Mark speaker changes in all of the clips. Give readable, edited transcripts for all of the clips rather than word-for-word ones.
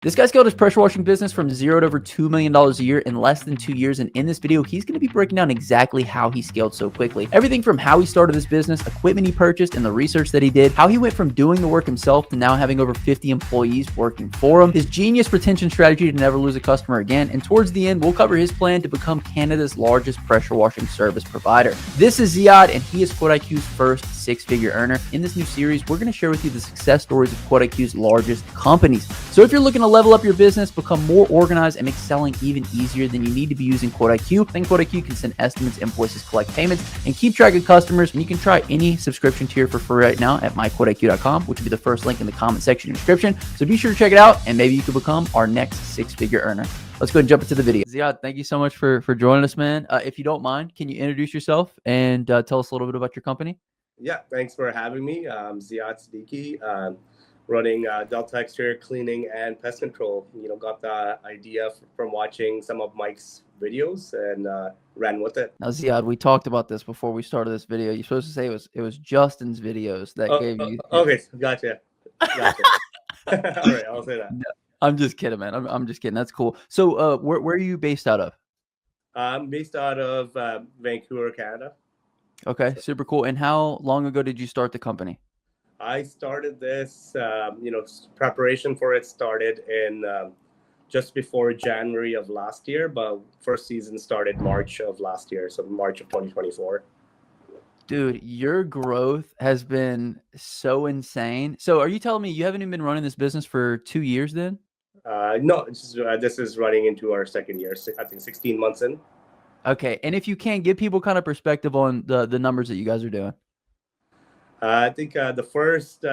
Speaker 1: This guy scaled his pressure washing business from zero to over $2 million a year in less than 2 years. And in this video, he's going to be breaking down exactly how he scaled so quickly. Everything from how he started this business, equipment he purchased, and the research that he did, how he went from doing the work himself to now having over 50 employees working for him, his genius retention strategy to never lose a customer again. And towards the end, we'll cover his plan to become Canada's largest pressure washing service provider. This is Ziad, and he is QuoteIQ's first six-figure earner. In this new series, we're going to share with you the success stories of QuoteIQ's largest companies. So if you're looking to level up your business, become more organized, and make selling even easier, then you need to be using QuoteIQ. Then QuoteIQ can send estimates, invoices, collect payments, and keep track of customers. And you can try any subscription tier for free right now at myquoteiq.com, which will be the first link in the comment section description. So be sure to check it out, and maybe you could become our next six-figure earner. Let's go ahead and jump into the video. Ziad, thank you so much for joining us, man. If you don't mind, can you introduce yourself and tell us a little bit about your company?
Speaker 2: Yeah, thanks for having me. I'm Ziad Siddiqui, running Delta Exterior Cleaning and Pest Control. Got the idea from watching some of Mike's videos and ran with it.
Speaker 1: Now, Ziad, we talked about this before we started this video. You're supposed to say it was Justin's videos that gave you.
Speaker 2: Okay, gotcha. All right, I'll say that.
Speaker 1: No, I'm just kidding, man. I'm just kidding. That's cool. So, where are you based out of?
Speaker 2: I'm based out of Vancouver, Canada.
Speaker 1: Okay, super cool. And how long ago did you start the company?
Speaker 2: I started this, preparation for it started in just before January of last year, but first season started March of last year, so March of 2024.
Speaker 1: Dude, your growth has been so insane. So, are you telling me you haven't even been running this business for 2 years then?
Speaker 2: No, this is running into our second year. I think 16 months in.
Speaker 1: Okay, and if you can give people kind of perspective on the numbers that you guys are doing.
Speaker 2: I think the first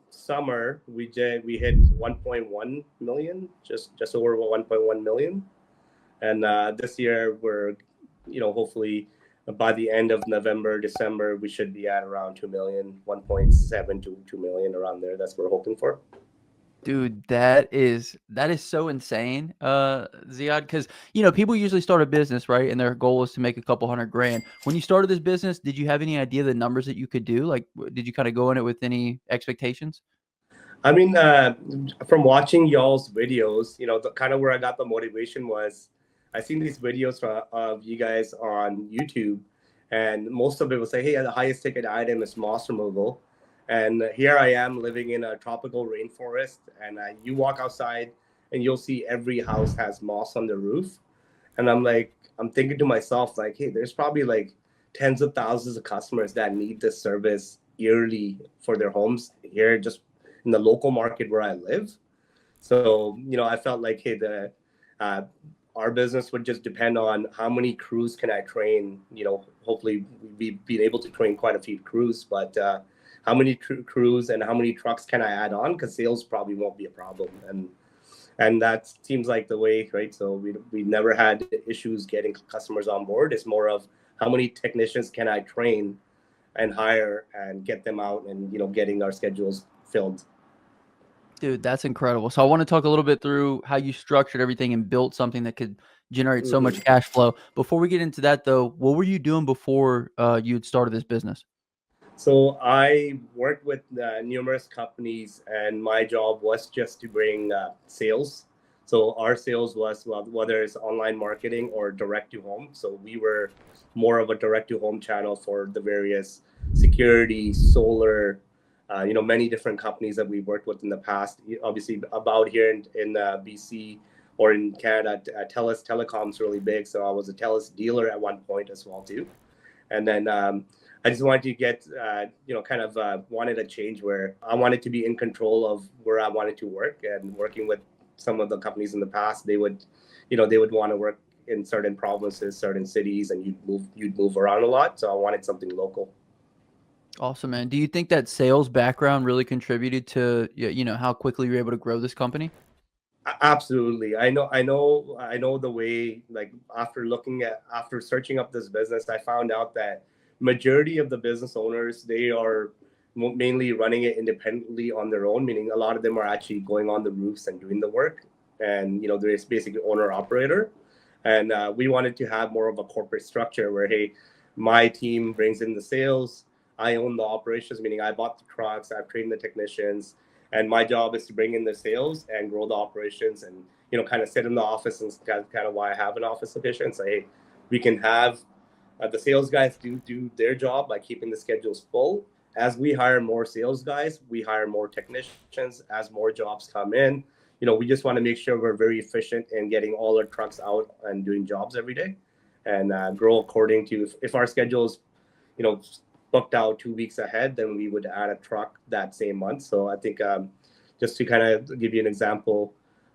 Speaker 2: summer we hit 1.1 million, just over 1.1 million, and this year we're, hopefully by the end of November, December, we should be at around 2 million, 1.7 to 2 million, around there. That's what we're hoping for.
Speaker 1: Dude, that is so insane, Ziad, because people usually start a business, right? And their goal is to make a couple $100,000. When you started this business, did you have any idea the numbers that you could do? Like, did you kind of go in it with any expectations?
Speaker 2: I mean, from watching y'all's videos, the kind of where I got the motivation was I seen these videos of you guys on YouTube, and most of it was say, hey, the highest ticket item is moss removal. And here I am living in a tropical rainforest, and you walk outside and you'll see every house has moss on the roof. And I'm thinking to myself, like, hey, there's probably like tens of thousands of customers that need this service yearly for their homes here, just in the local market where I live. So, I felt like, hey, our business would just depend on how many crews can I train. Hopefully we've been able to train quite a few crews, but how many crews and how many trucks can I add on? Because sales probably won't be a problem, and that seems like the way, right? So we never had issues getting customers on board. It's more of how many technicians can I train and hire and get them out, and getting our schedules filled.
Speaker 1: Dude, that's incredible. So I want to talk a little bit through how you structured everything and built something that could generate so much cash flow. Before we get into that, though, what were you doing before you had started this business?
Speaker 2: So I worked with numerous companies, and my job was just to bring sales. So our sales was, well, whether it's online marketing or direct to home. So we were more of a direct to home channel for the various security, solar, many different companies that we worked with in the past. Obviously, about here in BC or in Canada, TELUS Telecom's really big. So I was a TELUS dealer at one point as well too. And then I just wanted to get, wanted a change where I wanted to be in control of where I wanted to work. And working with some of the companies in the past, they would want to work in certain provinces, certain cities, and you'd move around a lot. So I wanted something local.
Speaker 1: Awesome, man. Do you think that sales background really contributed to, how quickly you're able to grow this company?
Speaker 2: Absolutely. I know the way, like after searching up this business, I found out that majority of the business owners, they are mainly running it independently on their own, meaning a lot of them are actually going on the roofs and doing the work. And, there's basically owner operator. And we wanted to have more of a corporate structure where, hey, my team brings in the sales. I own the operations, meaning I bought the trucks, I've trained the technicians, And my job is to bring in the sales and grow the operations, and kind of sit in the office, and kind of why I have an office location, and say, hey, we can have the sales guys do their job by keeping the schedules full. As we hire more sales guys, we hire more technicians. As more jobs come in, we just want to make sure we're very efficient in getting all our trucks out and doing jobs every day, and grow according to, if our schedules, booked out 2 weeks ahead, then we would add a truck that same month. So I think, just to kind of give you an example,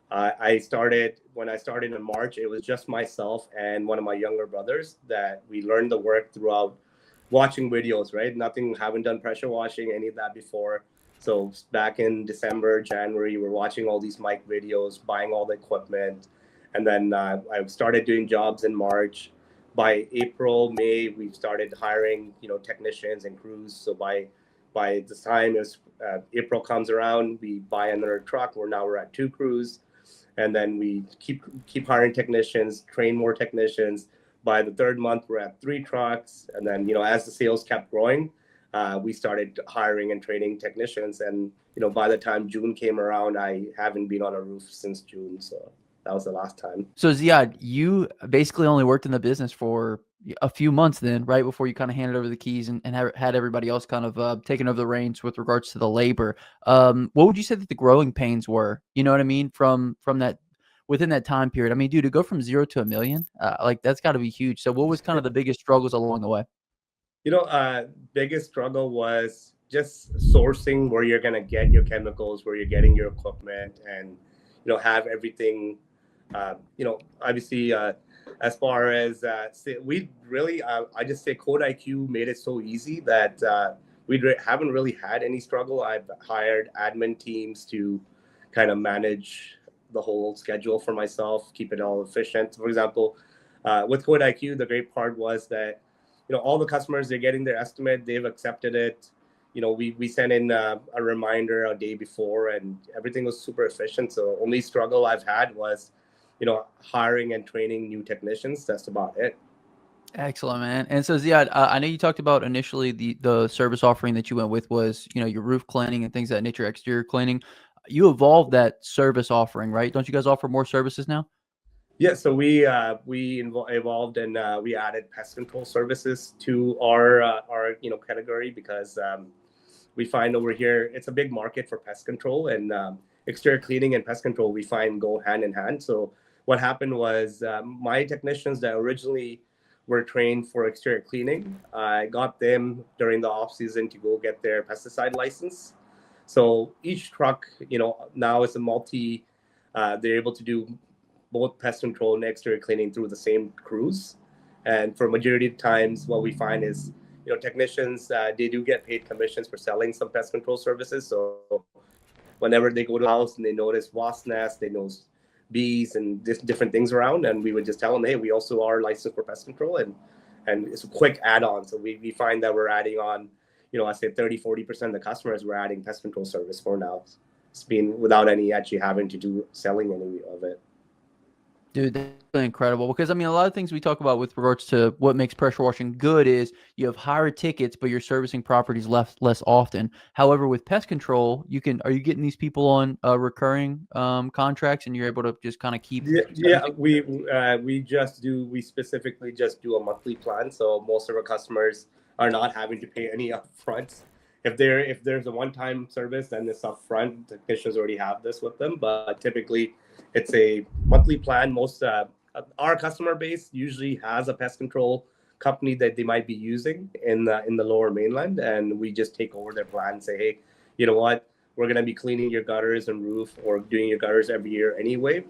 Speaker 2: when I started in March, it was just myself and one of my younger brothers that we learned the work throughout watching videos, right? Haven't done pressure washing, any of that before. So back in December, January, we're watching all these mic videos, buying all the equipment. And then I started doing jobs in March. By April, May, we started hiring, technicians and crews. So by the time April comes around, we buy another truck. We're at 2 crews, and then we keep hiring technicians, train more technicians. By the 3rd month, we're at 3 trucks, and then as the sales kept growing, we started hiring and training technicians. And by the time June came around, I haven't been on a roof since June. So that was the last time.
Speaker 1: So Ziad, you basically only worked in the business for a few months then, right before you kind of handed over the keys and had everybody else kind of taking over the reins with regards to the labor. What would you say that the growing pains were? You know what I mean? From that, within that time period. I mean, dude, to go from 0 to $1 million, like that's got to be huge. So what was kind of the biggest struggles along the way?
Speaker 2: Biggest struggle was just sourcing where you're gonna get your chemicals, where you're getting your equipment, and have everything. Obviously, as far as we really, I just say Code IQ made it so easy that haven't really had any struggle. I've hired admin teams to kind of manage the whole schedule for myself, keep it all efficient. For example, with Code IQ, the great part was that all the customers, they're getting their estimate, they've accepted it. We sent in a reminder a day before, and everything was super efficient. So only struggle I've had was hiring and training new technicians. That's about it.
Speaker 1: Excellent, man. And so Ziad, I know you talked about initially the service offering that you went with was, your roof cleaning and things of that nature, exterior cleaning. You evolved that service offering, right? Don't you guys offer more services now?
Speaker 2: Yeah, so we evolved, and we added pest control services to our category, because we find over here it's a big market for pest control, and exterior cleaning and pest control we find go hand in hand. So what happened was, my technicians that originally were trained for exterior cleaning, I got them during the off season to go get their pesticide license. So each truck, now is a multi. They're able to do both pest control and exterior cleaning through the same crews. And for majority of times, what we find is, technicians, they do get paid commissions for selling some pest control services. So whenever they go to the house and they notice wasp nests, they notice bees and different things around, and we would just tell them, hey, we also are licensed for pest control, and it's a quick add-on. So we find that we're adding on, I say 30-40% of the customers we're adding pest control service for now. It's been without any actually having to do selling any of it.
Speaker 1: Dude, that's incredible, because I mean, a lot of things we talk about with regards to what makes pressure washing good is you have higher tickets, but you're servicing properties less often. However, with pest control, are you getting these people on recurring contracts, and you're able to just kind of keep?
Speaker 2: Yeah, we specifically just do a monthly plan. So most of our customers are not having to pay any upfront. If there's a one-time service, then it's upfront. Technicians already have this with them, but typically it's a monthly plan. Most our customer base usually has a pest control company that they might be using in the Lower Mainland, and we just take over their plan and say, hey, you know what, we're going to be cleaning your gutters and roof, or doing your gutters every year anyway.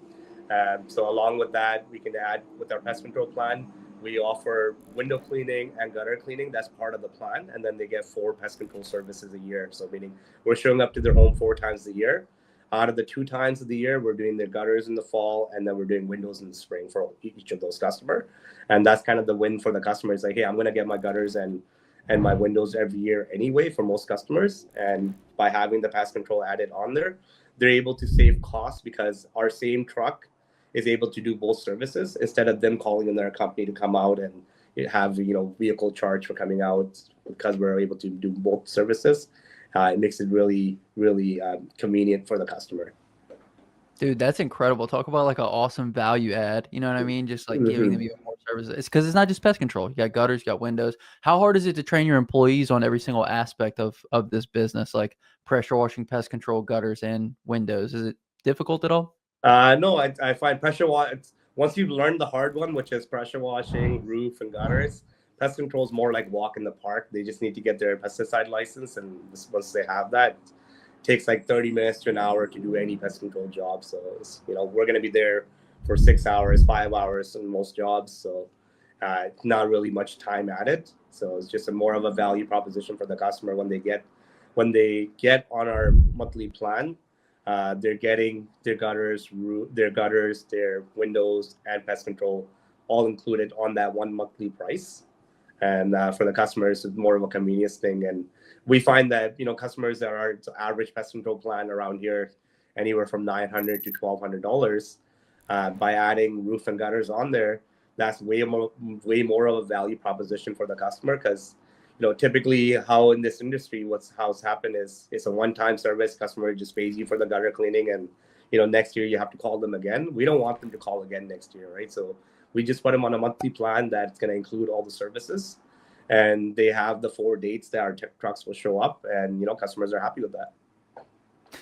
Speaker 2: So along with that, we can add with our pest control plan, we offer window cleaning and gutter cleaning. That's part of the plan. And then they get 4 pest control services a year. So meaning we're showing up to their home 4 times a year. Out of the 2 times of the year, we're doing their gutters in the fall, and then we're doing windows in the spring for each of those customers. And that's kind of the win for the customers. Like, hey, I'm going to get my gutters and my windows every year anyway for most customers. And by having the pest control added on there, they're able to save costs, because our same truck is able to do both services instead of them calling in their company to come out and have vehicle charge for coming out, because we're able to do both services. it makes it really, really convenient for the customer.
Speaker 1: Dude, that's incredible. Talk about like an awesome value add. You know what I mean? Just like giving them
Speaker 2: Mm-hmm.
Speaker 1: even more services. It's because it's not just pest control. You got gutters, you got windows. How hard is it to train your employees on every single aspect of this business, like pressure washing, pest control, gutters, and windows? Is it difficult at all?
Speaker 2: No, I find pressure wash. Once you've learned the hard one, which is pressure washing, roof, and gutters, pest control is more like walk in the park. They just need to get their pesticide license, and once they have that, it takes like 30 minutes to an hour to do any pest control job. So we're going to be there for 6 hours, 5 hours in most jobs. So not really much time at it. So it's just more of a value proposition for the customer when they get on our monthly plan. They're getting their gutters, their windows, and pest control all included on that one monthly price. And for the customers, it's more of a convenience thing. And we find that customers that are average pest control plan around here, anywhere from $900 to $1,200. By adding roof and gutters on there, that's way more of a value proposition for the customer, because typically how in this industry how's happened is it's a one-time service. Customer just pays you for the gutter cleaning, and next year you have to call them again. We don't want them to call again next year, right? So we just put them on a monthly plan that's going to include all the services, and they have the 4 dates that our trucks will show up, and customers are happy with that.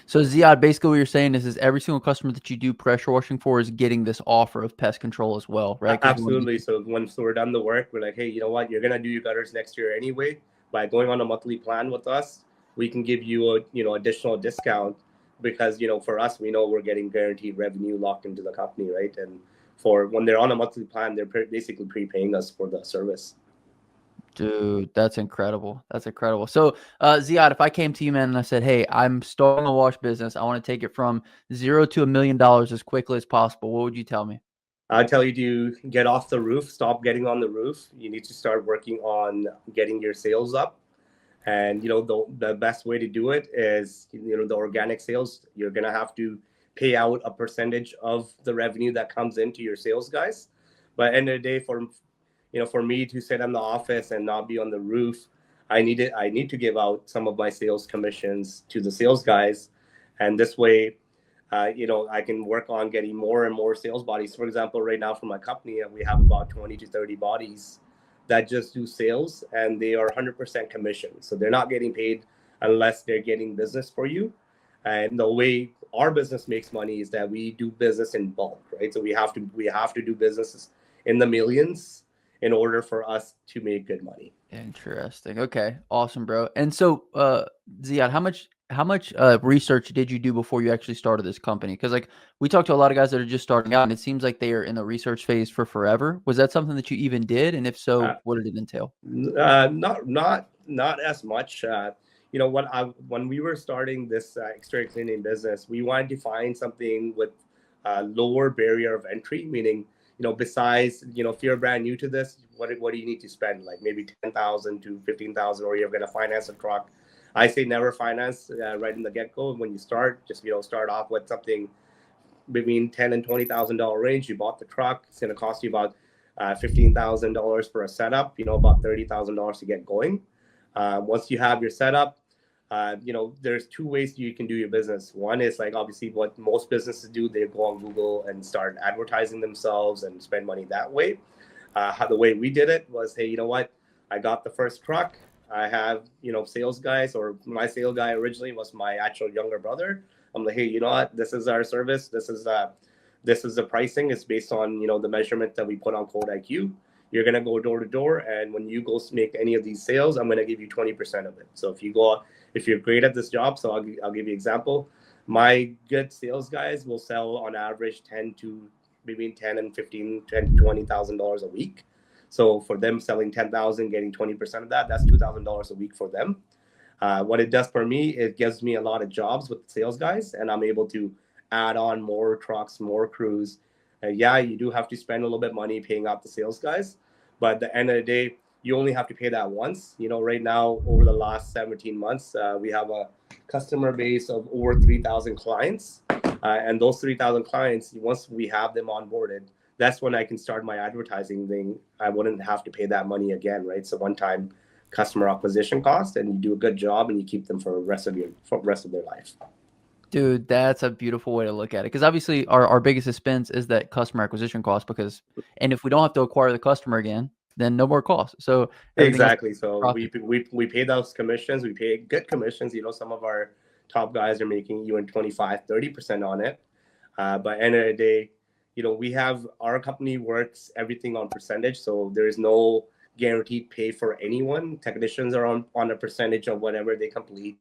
Speaker 1: So Ziad, basically what you're saying is every single customer that you do pressure washing for is getting this offer of pest control as well, right?
Speaker 2: Absolutely. So once we're done the work, we're like, hey, you know what? You're gonna do your gutters next year anyway. By going on a monthly plan with us, we can give you a additional discount, because for us, we know we're getting guaranteed revenue locked into the company, right? And for when they're on a monthly plan, they're basically prepaying us for the service.
Speaker 1: Dude, that's incredible. That's incredible. So, Ziad, if I came to you, man, and I said, hey, I'm starting a wash business, I want to take it from $0 to $1 million as quickly as possible, what would you tell me?
Speaker 2: I'd tell you to get off the roof, stop getting on the roof. You need to start working on getting your sales up. And the best way to do it is the organic sales. You're gonna have to pay out a percentage of the revenue that comes into your sales guys. But at the end of the day, for me to sit in the office and not be on the roof, I need to give out some of my sales commissions to the sales guys, and this way, I can work on getting more and more sales bodies. For example, right now for my company, we have about 20 to 30 bodies that just do sales, and they are 100% commission. So they're not getting paid unless they're getting business for you. And the way our business makes money is that we do business in bulk, right? So we have to do businesses in the millions in order for us to make good money.
Speaker 1: Interesting. Okay. Awesome, bro. And so, Ziad, how much research did you do before you actually started this company? Because like we talked to a lot of guys that are just starting out, and it seems like they are in the research phase for forever. Was that something that you even did? And if so, what did it entail?
Speaker 2: Not as much. When we were starting this exterior cleaning business, we wanted to find something with lower barrier of entry, meaning besides if you're brand new to this, what do you need to spend? Like maybe 10,000 to 15,000, or you're going to finance a truck. I say never finance right in the get-go. When you start, just start off with something between $10,000 and $20,000 range. You bought the truck; it's going to cost you about $15,000 for a setup. About $30,000 to get going. Once you have your setup, there's 2 ways you can do your business. One is like obviously what most businesses do. They go on Google and start advertising themselves and spend money that way. The way we did it was, hey, you know what? I got the first truck. I have, sales guys, or my sales guy originally was my actual younger brother. I'm like, hey, you know what? This is our service. This is the pricing. It's based on, the measurement that we put on Code IQ. You're going to go door to door. And when you go make any of these sales, I'm going to give you 20% of it. So if you're great at this job, so I'll give you an example. My good sales guys will sell on average between $10,000 and $20,000 a week. So for them selling 10,000, getting 20% of that, that's $2,000 a week for them. What it does for me, it gives me a lot of jobs with the sales guys, and I'm able to add on more trucks, more crews. Yeah, you do have to spend a little bit of money paying out the sales guys, but at the end of the day, you only have to pay that once. Right now, over the last 17 months, we have a customer base of over 3,000 clients. And those 3,000 clients, once we have them onboarded, that's when I can start my advertising thing. I wouldn't have to pay that money again, right? So one time customer acquisition cost, and you do a good job, and you keep them for the rest of their life.
Speaker 1: Dude, that's a beautiful way to look at it. Because obviously our biggest expense is that customer acquisition cost and if we don't have to acquire the customer again, then no more costs. So everything else
Speaker 2: Exactly. So we pay those commissions. We pay good commissions. Some of our top guys are making even 25-30% on it. But end of the day, we have, our company works everything on percentage. So there is no guaranteed pay for anyone. Technicians are on a percentage of whatever they complete.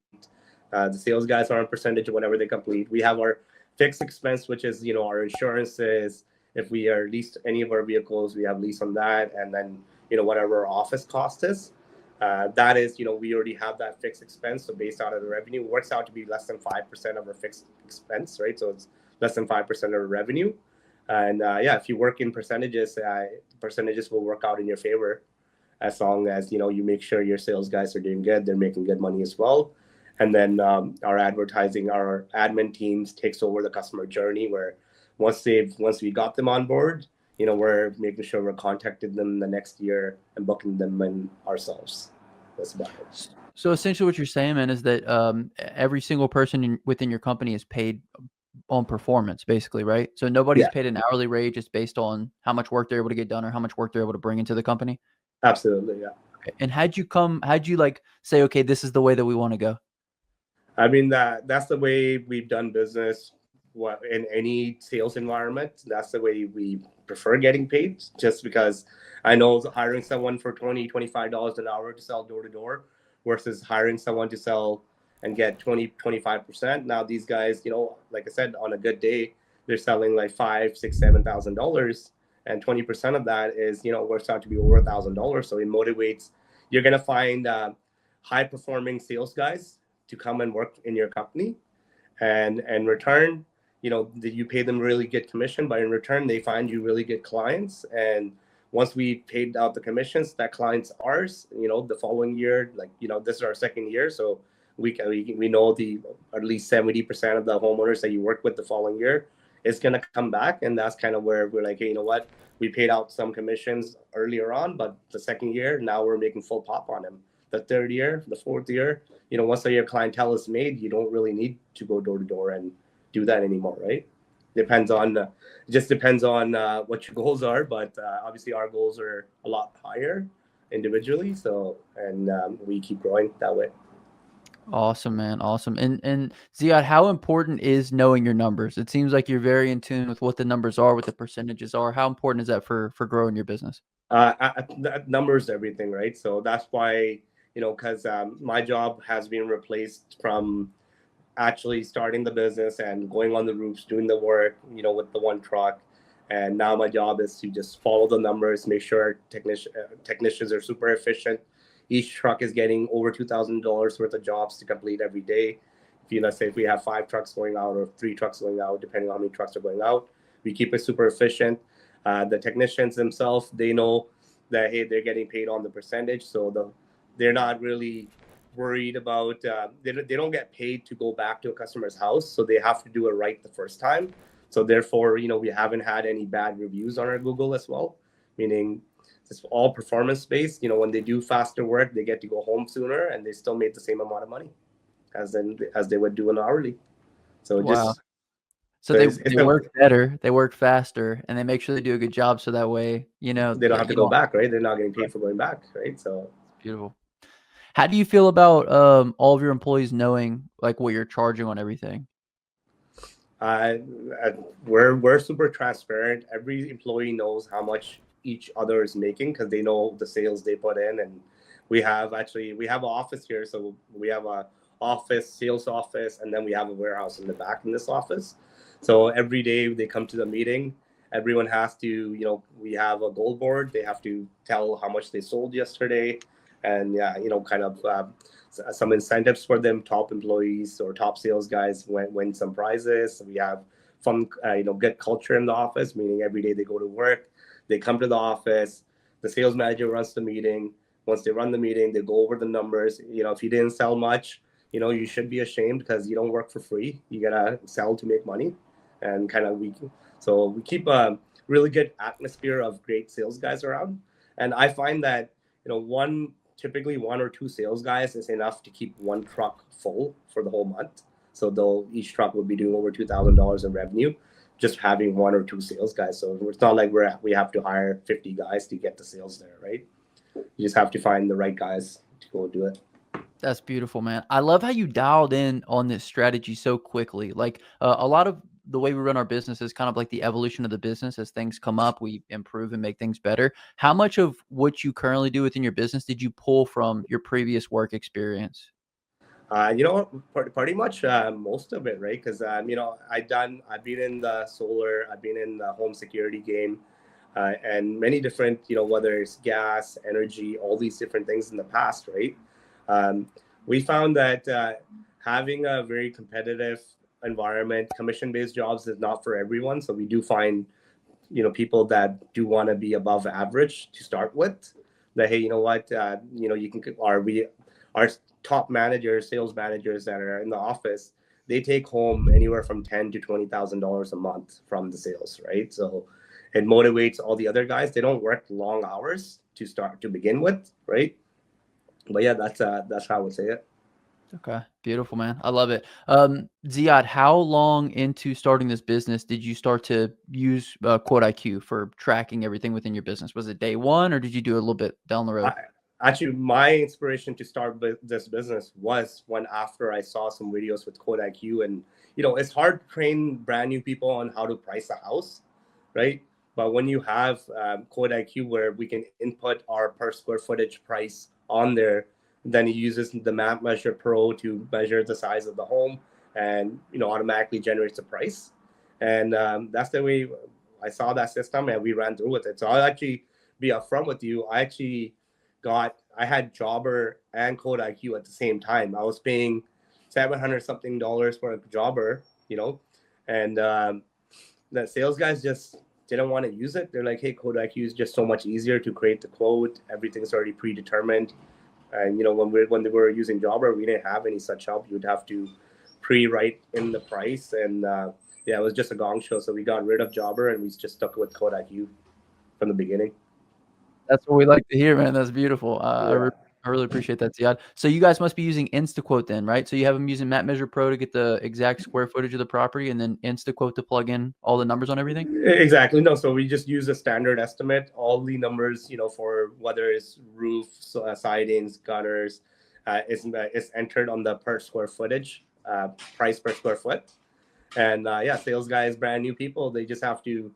Speaker 2: The sales guys are on percentage of whatever they complete. We have our fixed expense, which is, our insurances. If we are leased any of our vehicles, we have lease on that. And then, whatever our office cost is, that is, we already have that fixed expense. So based out of the revenue, it works out to be less than 5% of our fixed expense, right? So it's less than 5% of our revenue. And if you work in percentages, percentages will work out in your favor, as long as, you make sure your sales guys are doing good. They're making good money as well. And then our admin teams takes over the customer journey, where once we got them on board, we're making sure we're contacting them the next year and booking them in ourselves. That's about it.
Speaker 1: So essentially what you're saying, man, is that every single person within your company is paid on performance, basically, right? So nobody's paid an hourly rate just based on how much work they're able to get done or how much work they're able to bring into the company?
Speaker 2: Absolutely, yeah.
Speaker 1: Okay. And how'd you like say, okay, this is the way that we want to go?
Speaker 2: I mean, that's the way we've done business. In any sales environment, that's the way we prefer getting paid. Just because I know hiring someone for $20-$25 an hour to sell door to door versus hiring someone to sell and get 20-25%. Now these guys, like I said, on a good day, they're selling like $5,000-$7,000, and 20% of that is, works out to be over $1,000. So it motivates. You're gonna find high performing sales guys to come and work in your company, and in return, you pay them really good commission, but in return they find you really good clients. And once we paid out the commissions, that client's ours. The following year, this is our second year, so we know at least 70% of the homeowners that you work with the following year is going to come back. And that's kind of where we're like, hey, you know what, we paid out some commissions earlier on, but the second year, now we're making full pop on them. The third year, the fourth year, once your clientele is made, you don't really need to go door to door and do that anymore, right? Depends on what your goals are, but obviously our goals are a lot higher individually. So, and we keep growing that way.
Speaker 1: Awesome, man. Awesome. And Ziad, how important is knowing your numbers? It seems like you're very in tune with what the numbers are, what the percentages are. How important is that for growing your business?
Speaker 2: Numbers, everything, right? So that's why, because my job has been replaced from actually starting the business and going on the roofs, doing the work, with the one truck. And now my job is to just follow the numbers, make sure technicians are super efficient. Each truck is getting over $2,000 worth of jobs to complete every day. Let's say if we have 5 trucks going out or 3 trucks going out, depending on how many trucks are going out, we keep it super efficient. The technicians themselves, they know that, hey, they're getting paid on the percentage, so they're not really worried about. They don't get paid to go back to a customer's house, so they have to do it right the first time. So therefore, we haven't had any bad reviews on our Google as well, meaning it's all performance based. When they do faster work, they get to go home sooner, and they still made the same amount of money as they would do an hourly. So
Speaker 1: wow. So they work better, they work faster, and they make sure they do a good job. So that way,
Speaker 2: they don't have to go back, right? They're not getting paid for going back, right? So
Speaker 1: beautiful. How do you feel about all of your employees knowing like what you're charging on everything?
Speaker 2: We're super transparent. Every employee knows how much each other is making because they know the sales they put in. And we have an office here, so we have a sales office, and then we have a warehouse in the back in this office. So every day they come to the meeting, everyone has to, we have a goal board. They have to tell how much they sold yesterday, and kind of some incentives for them. Top employees or top sales guys win some prizes. We have fun, good culture in the office, meaning every day they go to work, they come to the office, the sales manager runs the meeting. Once they run the meeting, they go over the numbers. If you didn't sell much, you should be ashamed because you don't work for free. You gotta sell to make money, and we keep a really good atmosphere of great sales guys around. And I find that, one typically 1 or 2 sales guys is enough to keep one truck full for the whole month. So though each truck would be doing over $2,000 in revenue, just having 1 or 2 sales guys. So it's not like we have to hire 50 guys to get the sales there, right? You just have to find the right guys to go do it.
Speaker 1: That's beautiful, man. I love how you dialed in on this strategy so quickly. Like a lot of the way we run our business is kind of like the evolution of the business. As things come up, we improve and make things better. How much of what you currently do within your business did you pull from your previous work experience?
Speaker 2: Pretty much most of it, right? Because I've been in the solar, I've been in the home security game, and many different, whether it's gas, energy, all these different things in the past, right? We found that having a very competitive environment, commission-based jobs is not for everyone. So we do find, people that do want to be above average to start with. That hey, you know what, you can our top managers, sales managers that are in the office, they take home anywhere from $10,000 to $20,000 a month from the sales, right? So it motivates all the other guys. They don't work long hours to begin with, right? But yeah, that's how I would say it.
Speaker 1: Okay, beautiful, man. I love it. Ziad, how long into starting this business did you start to use Quote IQ for tracking everything within your business? Was it day one, or did you do a little bit down the road?
Speaker 2: Actually, my inspiration to start this business was when after I saw some videos with Quote IQ, and it's hard to train brand new people on how to price a house, right? But when you have Quote IQ, where we can input our per square footage price on there, then it uses the Map Measure Pro to measure the size of the home, and automatically generates the price. And that's the way I saw that system, and we ran through with it. So I'll actually be upfront with you. I had Jobber and Quote IQ at the same time. I was paying $700 something for a Jobber, and the sales guys just didn't want to use it. They're like, hey, Quote IQ is just so much easier to create the quote. Everything's already predetermined. And when they were using Jobber, we didn't have any such help. You'd have to pre-write in the price, and it was just a gong show. So we got rid of Jobber and we just stuck with Quote IQ from the beginning.
Speaker 1: That's what we like to hear, man. That's beautiful. I really appreciate that, Ziad. So you guys must be using InstaQuote then, right? So you have them using Map Measure Pro to get the exact square footage of the property, and then InstaQuote to plug in all the numbers on everything?
Speaker 2: Exactly. No, so we just use a standard estimate. All the numbers, for whether it's roofs, sidings, gutters, is entered on the per square footage price per square foot. And sales guys, brand new people, they just have to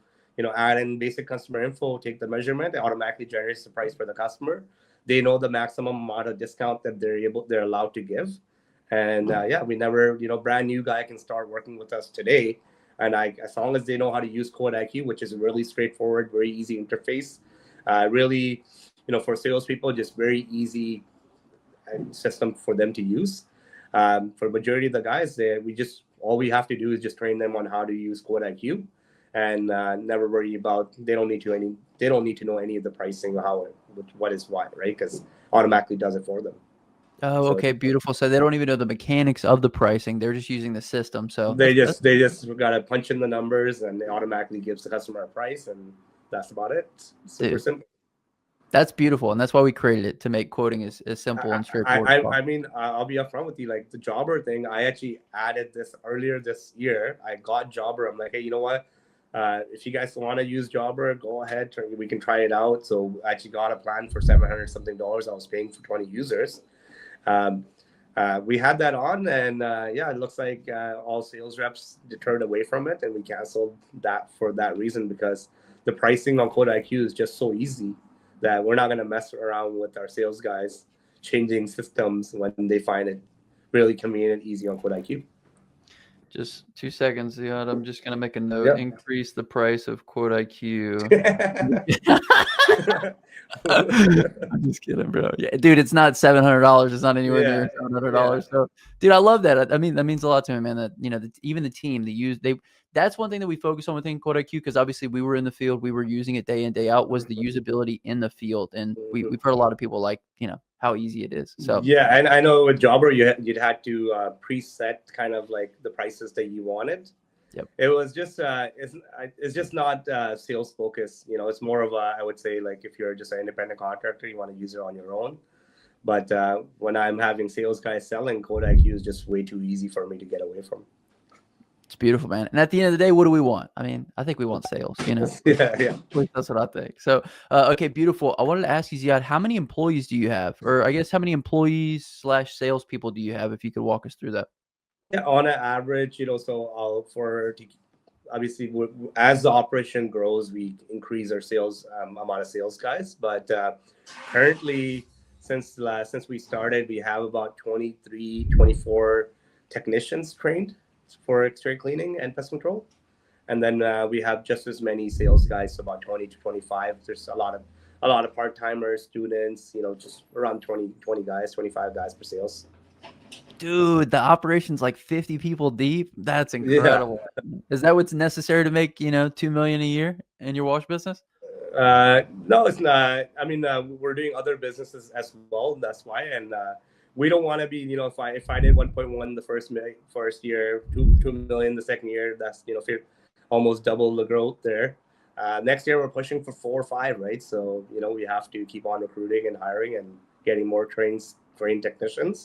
Speaker 2: add in basic customer info, take the measurement, it automatically generates the price for the customer. They know the maximum amount of discount that they're allowed to give. And we never, brand new guy can start working with us today. And as long as they know how to use Quote IQ, which is a really straightforward, very easy interface, really, for salespeople, just very easy system for them to use. For majority of the guys, all we have to do is just train them on how to use Quote IQ, and never worry about they don't need to know any of the pricing or what is what, right? Because automatically does it for them.
Speaker 1: Oh, okay, beautiful. So they don't even know the mechanics of the pricing. They're just using the system. So
Speaker 2: they just gotta punch in the numbers, and it automatically gives the customer a price, and that's about it. Super simple.
Speaker 1: That's beautiful, and that's why we created it, to make quoting as simple and straightforward.
Speaker 2: I mean, I'll be upfront with you. Like the Jobber thing, I actually added this earlier this year. I got Jobber. I'm like, hey, you know what? If you guys want to use Jobber, go ahead. We can try it out. So I actually got a plan for $700 something. I was paying for 20 users. We had that on, and it looks like all sales reps deterred away from it, and we canceled that for that reason, because the pricing on Quote IQ is just so easy that we're not going to mess around with our sales guys changing systems when they find it really convenient and easy on Quote IQ.
Speaker 1: Just 2 seconds, Ziad. I'm just going to make a note. Yep. Increase the price of Quote IQ. I'm just kidding, bro. Yeah, dude, it's not $700. It's not anywhere near $700. Yeah. So, dude, I love that. I mean, that means a lot to me, man. That even the team, that's one thing that we focus on within Quote IQ, because obviously we were in the field, we were using it day in, day out, was the usability in the field, and we've heard a lot of people like how easy it is. So
Speaker 2: yeah, and I know with Jobber you'd had to preset kind of like the prices that you wanted.
Speaker 1: Yep.
Speaker 2: It was just it's just not sales focused. It's more of I would say, like, if you're just an independent contractor, you want to use it on your own. But when I'm having sales guys selling, Code IQ is just way too easy for me to get away from.
Speaker 1: It's beautiful, man. And at the end of the day, what do we want? I mean, I think we want sales, you know?
Speaker 2: Yeah, yeah.
Speaker 1: At least that's what I think. So, okay, beautiful. I wanted to ask you, Ziad, how many employees do you have? Or I guess how many employees / salespeople do you have, if you could walk us through that?
Speaker 2: Yeah, on an average, so obviously as the operation grows, we increase our sales amount of sales guys. But currently, since we started, we have about 23, 24 technicians trained for exterior cleaning and pest control. And then we have just as many sales guys, so about 20 to 25. There's a lot of part-timers, students, just around 20 guys, 25 guys per sales.
Speaker 1: Dude, the operation's like 50 people deep. That's incredible. Yeah. Is that what's necessary to make, $2 million a year in your wash business?
Speaker 2: No, it's not. I mean, we're doing other businesses as well. That's why, and we don't want to be, if I did 1.1 the first year, 2 million the second year, that's almost double the growth there. Next year we're pushing for 4 or 5, right? So we have to keep on recruiting and hiring and getting more trained technicians.